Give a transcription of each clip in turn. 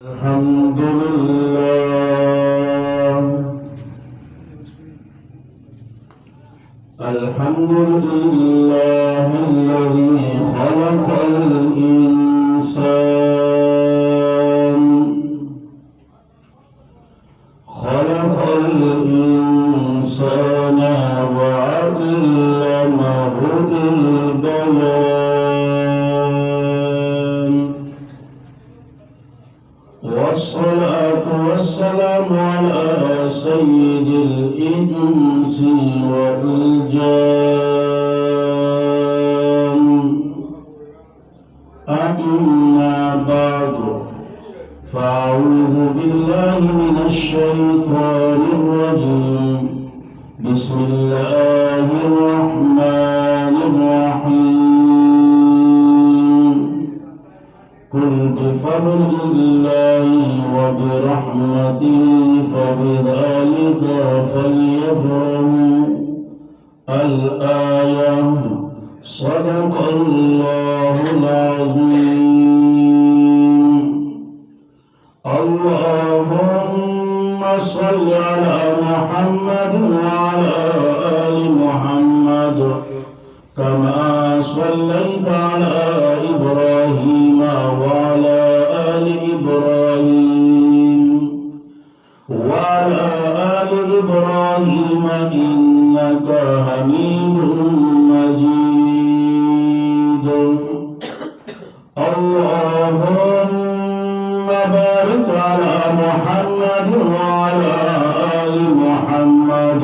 الحمد لله الحمد لله الذي خلق الإنسان وعلمه البيان والصلاة والسلام على سيد الإنس والجان أما بعد فأعوذ بالله من الشيطان الرجيم بسم الله الرحمن الرحيم قل بفضل الله وبرحمته فبذلك فليفرحوا الآية صدق الله العظيم اللهم صل على محمد وعلى آل محمد كما صليت على إبراهيم وعلى آل إبراهيم إنك حميد مجيد اللهم بارك على محمد وعلى آل محمد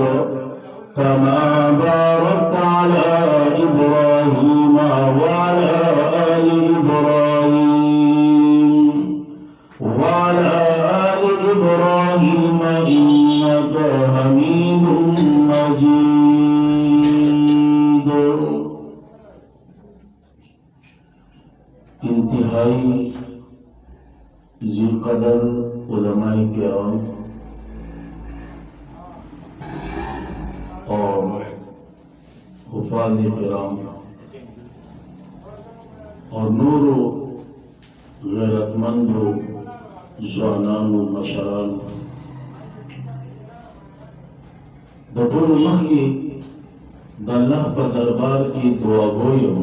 كما باركت على إبراهيم وعلى آل إبراهيم إنك حميد مجيد انتہائی ذی قدر علماء کرام اور حفاظ کرام اور نور و غیرتمند و ځوانان و مشران د ټولو مخکې د الله په دربار کې دعا کوم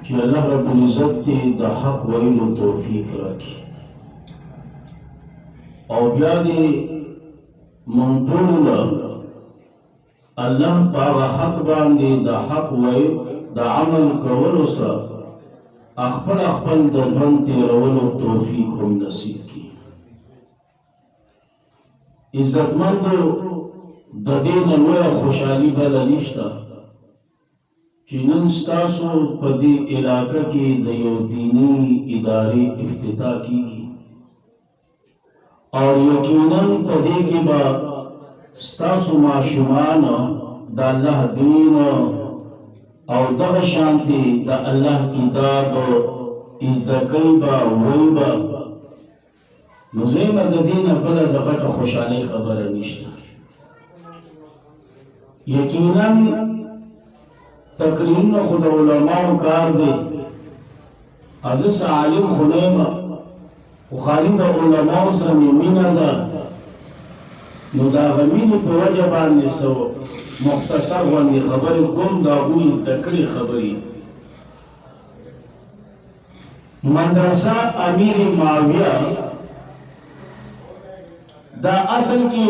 چې الله رب العزت کې د حق ویلو توفیق راکړي او بیا دې موږ ټولو له الله په حق باندې د حق ویل د عمل کولو سره خپل د ژوند تېرولو توفیق هم نصیب کړي عزتمندو د دې نه لویه خوشحالي بله نشته چې نن ستاسو په دې علاقه کې د یو دیني ادارې افتتاح کیږي او یقینا په دې کې به ستاسو ماشومان د الله دین او دغه شانتي د الله کتاب زده کوي به وایي به نو زما د دې نه بله د غټه خوشحالۍ خبره نشته یقینا تقریرونه خو د علماو کار دی زه عالم خو نه یم خو خالي د علماو سره مې مینه ده نو د هغه مینې په وجه باندې څه مختصر غوندې خبرې کوم د هغوی زده کړې خبرې مدرسه امیر معاویه دا اصل کې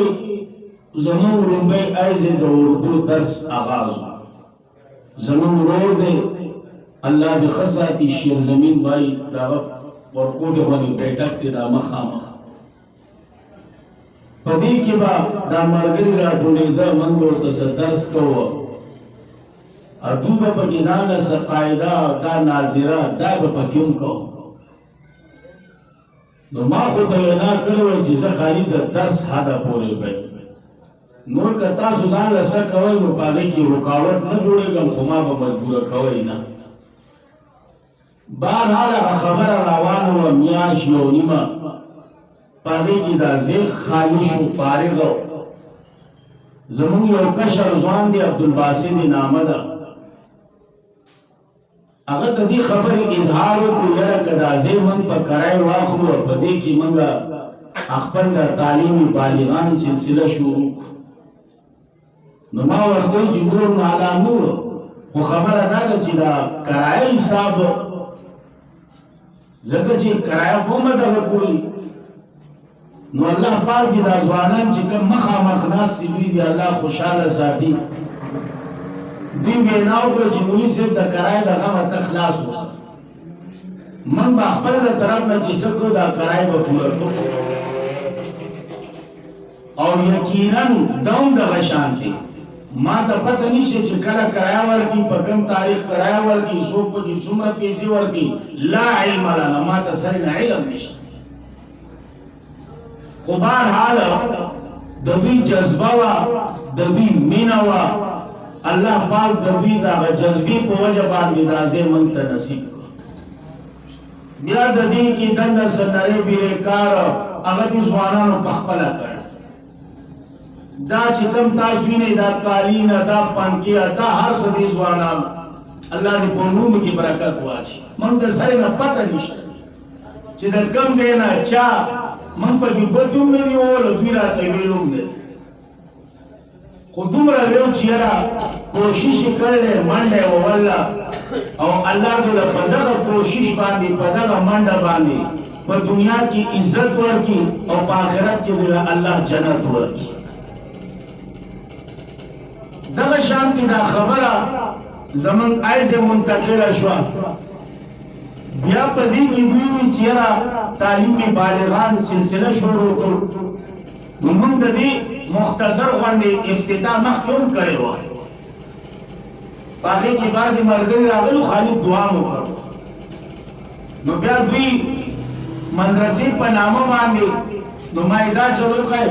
زمون لومبی ایز د اردو درس آغاز زمون ورور دی الله دې ښه ساتي شیر زمین بای د هغه ورکوټې باندې بیټک دی دا مخامخ په دې کې به دا ملګري راټولېده موږ به ورته څه درس کوو دوی به پکې ځان له څه قاعده دا ناظره دا به پکې هم کوو نو ما خو ته وینا کړې وه چې زه خالي د درس حده پورې به نور که تاسو ځان له څه کوئ نو په هغې کې رکاوټ نه جوړېږم خو ما به مجبوره کوئ نه بهرحال هغه خبره روانه وه میاشت یو نیمه په هغې کې دا زیغ خالي شو فارغ زمونږ یو کشر ځوان دی عبدالباسط نامه ده هغه د دې خبرې اظهار وکړو یاره کدا زی من په کرای واخلو په دې کې منګه خپل د تعلیمي بالغان سلسله شروع نو ما ورته چې نور علی نور خو خبره دا ده چې دا کرای حساب ځکه چې کرای هم دغه کولی نو الله پاک دې دا ځوانان چې کوم مخامخ ناست دي دوی دې الله خوشاله ساتي دوی ویناو په چې مولوي صاحب د کرای دغه ته خلاص وسه من با خپل د طرف نه چې څه کو دا کرای به پوره کړو او یقینا دوم دغه شانتي ما ته پته نشي چې کله کرای ورکی په کوم تاریخ کرای ورکی څوک په دې څومره پیسې ورکی لا علم لنا ما ته سره علم نشته خو بهرحال د دوی جذبه وا د دوی مینه وا الله پاک د دوی دا جذبې په وجه باندې دا ځای موږ ته نصیب کړ بیا د دې کې دنده سندرې بیرکار هغه دي ځوانانو په خپل کړ دا چې کوم تاسو نه دا قالین دا پانکیا دا هر څه دي ځوانان الله دې په نوم کې برکت واچي موږ د سره نه پته نشته چې د کم دی نه چا موږ په دې بوتوم نه یو له دوی راته ویلوم نه خو دومره ویو چې یاره کوشش کړلې منډه والله او الله دې په دغه کوشش باندې په دغه منډه باندې په دنیا کې عزت ورکړي او په آخرت کې دې الله جنت ورکړي دغه شانتي دا خبره زمون ایزه منتقله شو بیا په دې کې دوی چې یاره تعلیمي بالغان سلسله شروع کړ نو موږ د دې مختصر غونډې افتتاح مخکوم کړی و هغې کې بعضې ملګري راغلو خالي دعا مو کړو نو بیا دوی مدرسې په نامه باندې نو ما یې دا چلو کړی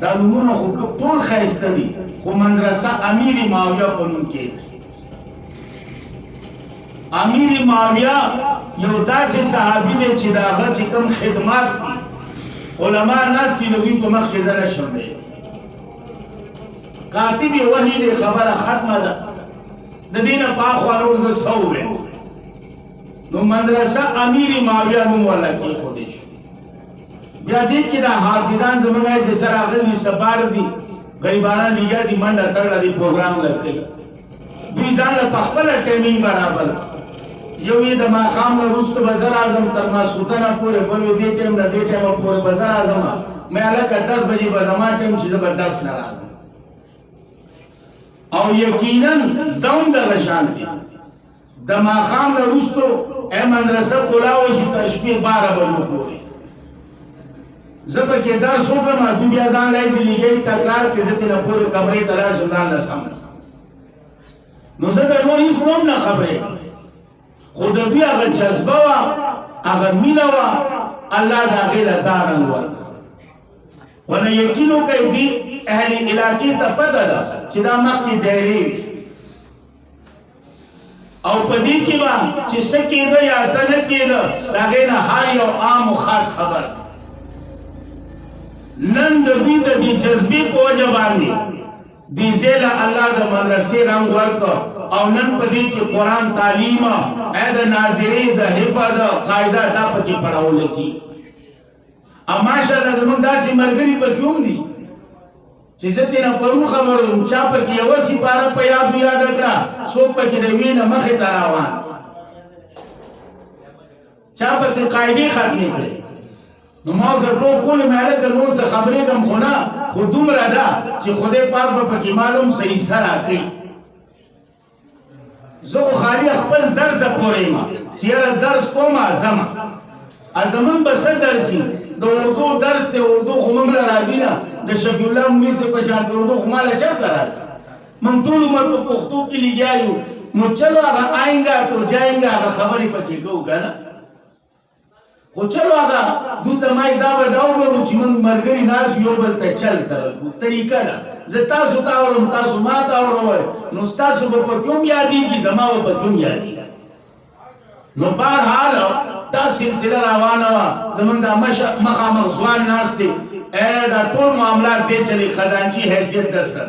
دا نومونه خو ټول ښایسته دي خو مدرسه امیر معاویه په نوم کې امیر معاویه یو داسې صحابي دی چې د هغه چې کوم خدمات دي علما ناست دي نو دوی په مخ کې زه نشم دی کاتب وحی دی خبره ختمه ده د دې نه پاخوا نور زه څه ووایم نو مدرسه امیر معاویه نوم ورله کېښودی شو بیا دې کې دا حافظان زموږ چې سره راغلي سبار دي غریبانان لګیا دي منډه تړله دي پروګرام لکوي دوی ځان له په خپله ټایمینګ برابر یو یې د ماښام نه وروسته به زه راځم تر ماسخوتنه پورې بل وي دې ټایم نه دې ټایمه پورې به زه راځم مې هلکه 10 بجې به زما ټایم چې زه به درس نه راځم او یقینا دوم دغه شانتي د ماښام نه وروستو مدرسه کلاوه شي تر شپې 12 بجو پورې زه پکې درس وکړم دوی بیا ځان لایځي لګوي تکرار کې زه ترې نه پورې کمرې ته لاړ شم ځان له سم نو زه د نور هېڅ هم نه خبرېږم خو د دوی هغه جذبه وه هغه مینه وه الله د هغې له دا رنګ ورکړه ونه یقین وکړئ دې اهل علاقې ته پته ده چې دا مخکې دایرې وي او په دې کې به چې څه کېده یا څه نه کېده د هغې نه هر یو عام و خاص خبر نن د دوی د دې جذبې په وجه باندې دې ځای له الله د مدرسې رنګ ورکړ او نن په دې کې قرآن تعلیم د ناظرې د حفظ قاعده دا پکې پړاوله کېږي او ماشاءالله زموږ داسې ملګري پکې هم دي چې زه ترې نه پرون خبر وم چا پکې یوه سپاره په یادو یاده کړه څوک پکې د ویې نه مخې ته روان چا پکې قاعدې ختمې کړې نو ما ورته ټول کولې مې هلکه نور څه خبرېږم خو نه خو دومره ده چې خدای پاک به پکې معلوم صحیح سه راکوي زه خو خالي خپل درسه پورې یم چې یاره درس کومه ځمه زمون به څه درسي د اردو درس دی اردو خو موږ له راځي نه د شفیع الله مولوي صاحب په شان د اردو خو ما له چېرته راځي موږ ټول عمر په پښتو کې لګیا یو نو چلو هغه آئنګه تو جاینګه هغه خبرې پکې کوو که نه خو چلو هغه دوی ته ما دا به دا وګورو چې موږ ملګري ناست یو بل ته چل ته رکړو طریقه ده زه تاسو ته اورم تاسو ما ته اورئ نو ستاسو به پکې هم یادېږي زما به پکې هم یادېږي نو بهرحال دا سلسله روانه وه زمونږ دا مخامخ ځوان ناست دی دا ټول معاملات دی چلې خزانچي حیثیت درسته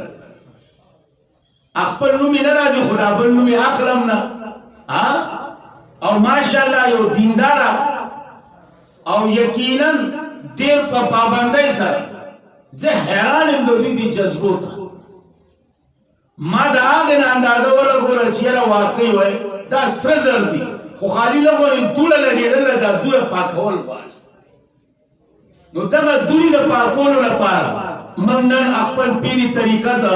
خپل نوم یې نه راځي خو دا بل نوم یې اخلم نه او ماشاءالله یو دینداره او یقینا ډیر په پابندۍ سره زه حیران یم د دوی دې جذبو ته ما د هغې نه اندازه ولګوله چې یاره واقعي وای دا سره زر دي خو خالي نه غواړي دوړه لګېدله دا دوړه پاکول غواړي نو دغه دوړې د پاکولو لپاره موږ نن خپل پیري طریقه د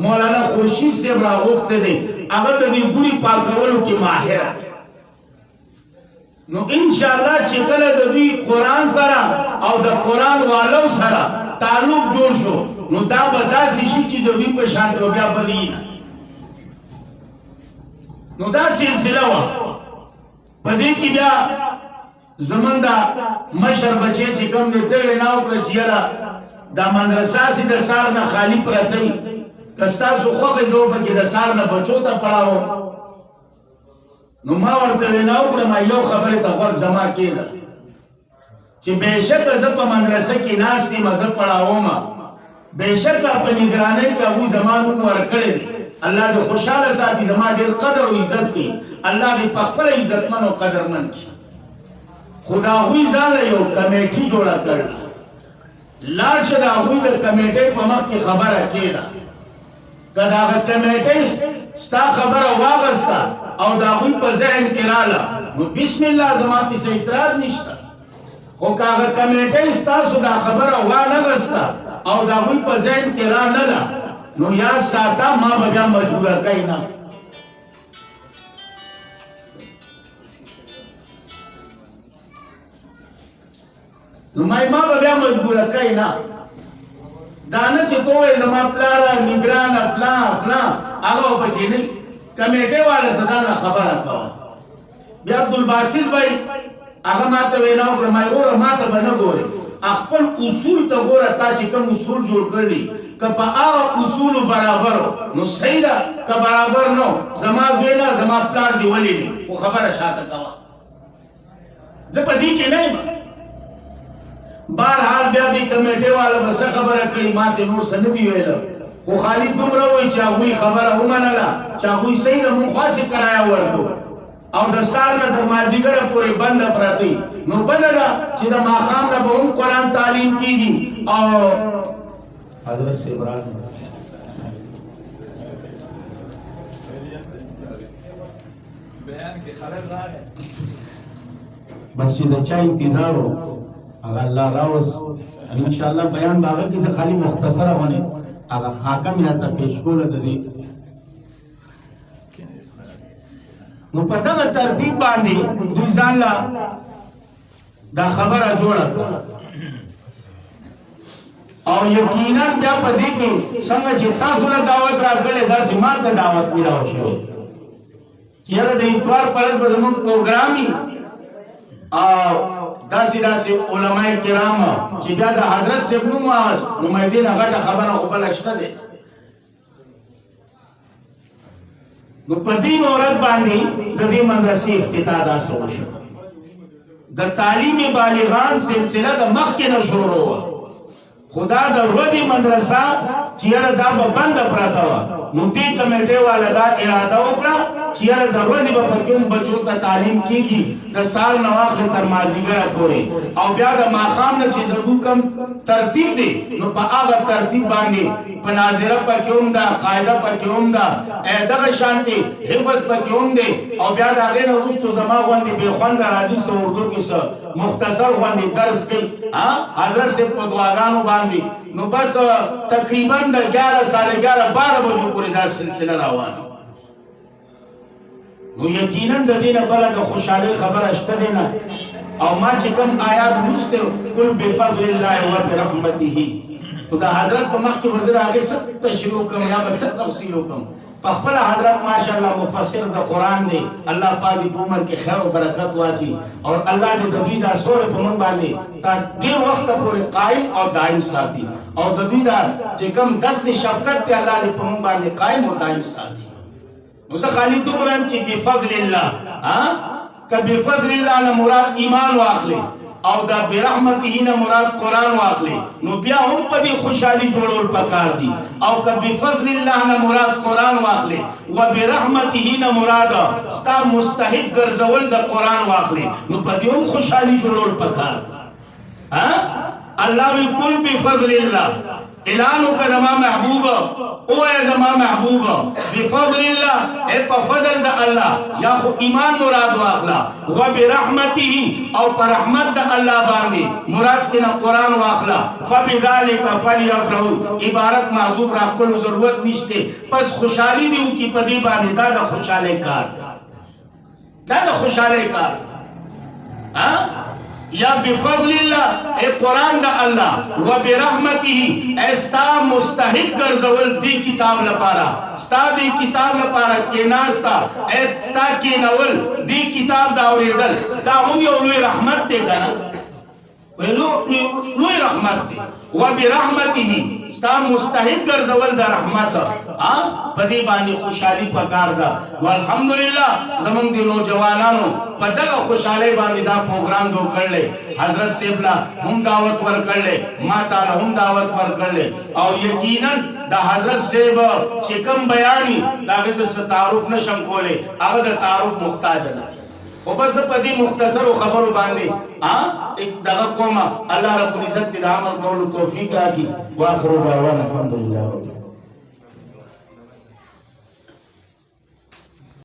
مولانا خورشید صاحب راغوښتی دی هغه د دې دوړې پاکولو کې ماهره دی نو انشاءالله چې کله د دوی قرآن سره او د قرآن والو سره تعلق جوړ شو نو دا به داسې شي چې د دوی په شان دی بیا بلي نه نو دا سلسله وه په دې کې بیا زمونږ دا مشر بچی چې کوم دی ده وینا وکړه چې یاره دا مدرسه سي د سار نه خالي پرته وي که ستاسو خوښې زه پکې د سار نه بچو ته پړاوم نو ما ورته وینا وکړه ما یو خبرې ته غوږ زما کېده چې بېشکه زه په مدرسه کې ناست یم زه پړاوم بېشکه په نګرانۍ کې هغوی زما نوم ورکړی دی الله دې خوشحاله ساتي زما ډېر قدر او عزت کوي الله دې په خپله عزتمن او قدرمن کړي خو د هغوی ځان له یو کمیټي جوړه کړله لاړ شه د هغوی د کمیټۍ په مخ کې خبره کېده که د هغه کمیټۍ ستا خبره واغسته او د هغوی په ذهن کې راله نو بسم الله زما پسې اعتراض نشته خو که هغه کمیټۍ ستاسو دا خبره وانغسته او د هغوی په ذهن کې رانله نو یا ساته ما به بیا مجبوره کوي نه نو ما به بیا مجبوره کوي نه دا نه چې تو وایې زما پلاره نګرانه فلان فلان هغه به پکې نه کمیټۍ والا سزا نه خبره کوه بیا عبدالباسط بھائی هغه ما ته وینا وکړه ما وروره ما ته به نه ګورې خپل اصول ته ګوره تا چې کوم اصول جوړ کړي که په هغه اصولو برابر نو صحیح ده که برابر نو زما زوی نه زما پلار دې ولې نه خو خبره شاته کوه زه په دې کې نه یم بهرحال بیا دې کمیټۍ والا به څه خبره کړي ما ته نور څه نه دي ویله خو خالي دومره وایي چې هغوی خبره ومنله چې هغوی صحیح ده مونږ خاصې کرایه ورکړو او د سار نه تر مازدیګره پورې بنده پرته نو بله ده چې د ماښام نه به هم قرآن تعلیم کېږي او حضرت صاحب راغی بس چې د چا انتظار و هغه الله راوس انشاءالله بیان به هغه کې زه خالي مختصره غونې هغه خاکه مې درته پیش کوله د دې نو په دغه ترتیب باندې دوی ځان له دا خبره جوړه کړه او یقینا بیا په دې کې څنګه چې تاسو له دعوت راغلې داسې ما ته دعوت میلاو شوې چې یاره د اتوار په ورځ به زموږ پروګرام وي او داسې علماء کرام چې بیا د حضرت صاحب نوم واغست نو مې دې نه غټه خبره خو بله شته دی نو په دې مورد باندې د دې مدرسې افتتاح داسې وشو د تعلیم بالغان سلسله د مخکې نه شروع وه خدا د ورځې مدرسه چې یاره دا به بنده پراته وه نو دې کمیټۍ والا دا اراده وکړه چې یاره د ورځې به پکې هم بچو ته تعلیم کېږي د سهار نه واخلې تر مازدیګره پورې او بیا د ماښام نه چې زموږ کوم ترتیب دی نو په هغه ترتیب باندې په ناظره پکې هم ده قاعده پکې هم ده دغه شانتې حفظ پکې هم دی او بیا د هغې نه وروستو زما غوندې بې خونده راځي څه اردو کې څه مختصر غوندې درس کوي حضرت صاحب په دعاګانو باندې نو بس تقریبا د 11 ساڑھے 11 12 بجو پورې دا سلسله روانه نو یقینا د دې نه بله د خوشحالۍ خبره شته دی نه او ما چې کوم آیات لوستی قل بفضل الله وبرحمته نو د حضرت په مخ کې به زه د هغې څه تشریح وکړم یا به څه تفصیل وکړم په خپله حضرت ماشاءالله مفسر د قرآن دی الله پاک دې په عمر کې خیر او برکت واچي او الله دې د دوی دا سوری په موږ باندې تا ډېر وخته پورې قایم او دایم ساتي او د دوی دا چې کوم دست شفقت دی الله دې په موږ باندې قایم او دایم ساتي نو زه خالي دومره یم چې بفضل الله که بفضل الله نه مراد ایمان واخلي او دا برحمته نه مراد قرآن واخلي نو بیا هم په دې خوشحالي جوړول پکار دي او که بفضل الله نه مراد قرآن واخلي و برحمته نه مراد ستا مستحق ګرځول د قرآن واخلي نو په دې هم خوشحالي جوړول پکار دي اللہ بھی کل بفضل اللہ اعلانو کا زمان محبوب او اے زمان محبوب بفضل اللہ اے پا فضل دا اللہ یا خو ایمان مراد واخلا و برحمتی او پا رحمت دا اللہ باندی مراد تینا قرآن واخلا فبذالک فلیفرحوا عبارت معذوف راہ کل ضرورت نشتے پس خوشحالی دیو کی پدی باندی دا دا خوشحالے کار دا دا خوشحالے کار یا بفضل اللہ اے قرآن دا اللہ و برحمتی اے ستا مستحق گرزول دی کتاب لپارا ستا دی کتاب لپارا کیناستا اے ستا کینول دی کتاب دا اوریدل دا ہم یو لوی رحمت دے گا نا لوی رحمت دے و برحمتی ستا مستحق گرزول دا رحمت پدی بانی خوشحالی پکار دا والحمدللہ زمان دی نوجوانانو پدغا خوشحالی بانی دا پروگرام جو کر لے حضرت سیبلا ہم دعوت ور کر لے ما تعالی ہم دعوت ور کر لے اور یقیناً دا حضرت سیب چکم بیانی دا غزر سے تعارف نشم کولے اگر دا تعارف محتاج ہے وہ بس پدی مختصر و خبر باندے ایک دغا کوما اللہ رب العزت تدام اور قول توفیق راکی واخر دعوانا الحمدللہ